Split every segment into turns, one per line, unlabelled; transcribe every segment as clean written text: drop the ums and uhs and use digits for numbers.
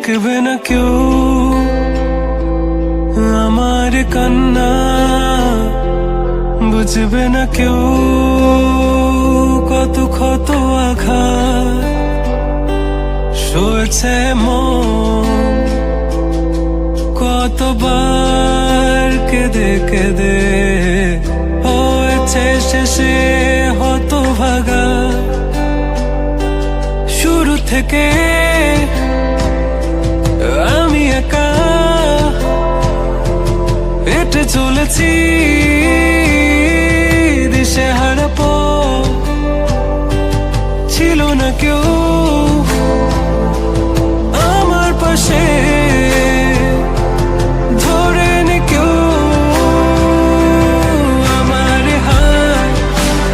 দেখবে না কেউ আমার কান্না, বুঝবে না কেউ কত ক্ষত আঘাত সয়েছে মন, কতবার কেঁদে কেঁদে হয়েছে শেষে হতভাগা। শুরু থেকে আমি একা হেঁটে চলেছি দিশেহারা পথ, ছিল না কেউ আমার পাশে, ধরে নি কেউ আমার হাত,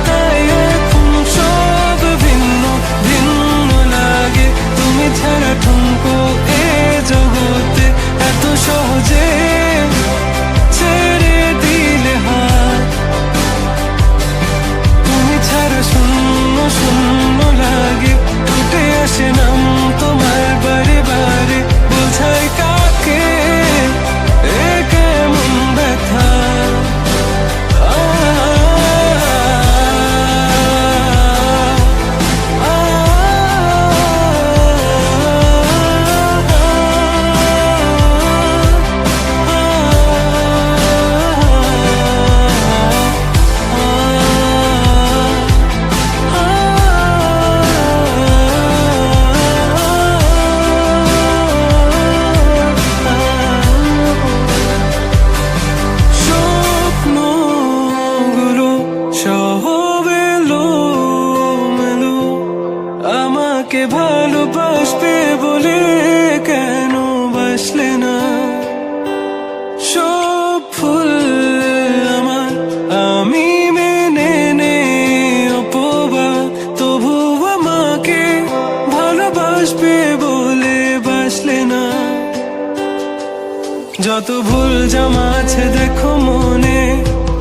তাই এখন সব ভিন্ন ভিন্ন লাগে। তুমি ছাড়া ঠুনকো এ জগতে এত সহজে ছেড়ে দিলে হাত, তুমি ছাড়া শূন্য শূন্য লাগে। উঠে আসে নাম তোমার বারে বারে, বোঝাই কাকে এ কেমন ব্যথা। স্বপ্নগুলো সব এলোমেলো, আমাকে ভালোবাসবে বলে কেন বাসলে না? সব ভুল আমার, আমি মেনে নে অপবাদ, তবু আমাকে ভালোবাসবে বলে বাসলে না। যত ভুল জমা আছে দেখো মনে,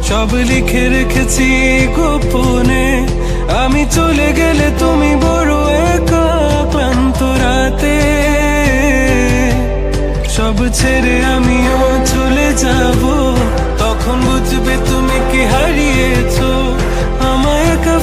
সব লিখে রেখেছি গোপনে। আমি চলে গেলে তুমি বড় একা ক্লান্ত রাতে, সব ছেড়ে আমিও চলে যাব, তখন বুঝবে তুমি কি হারিয়েছো আমায় একা।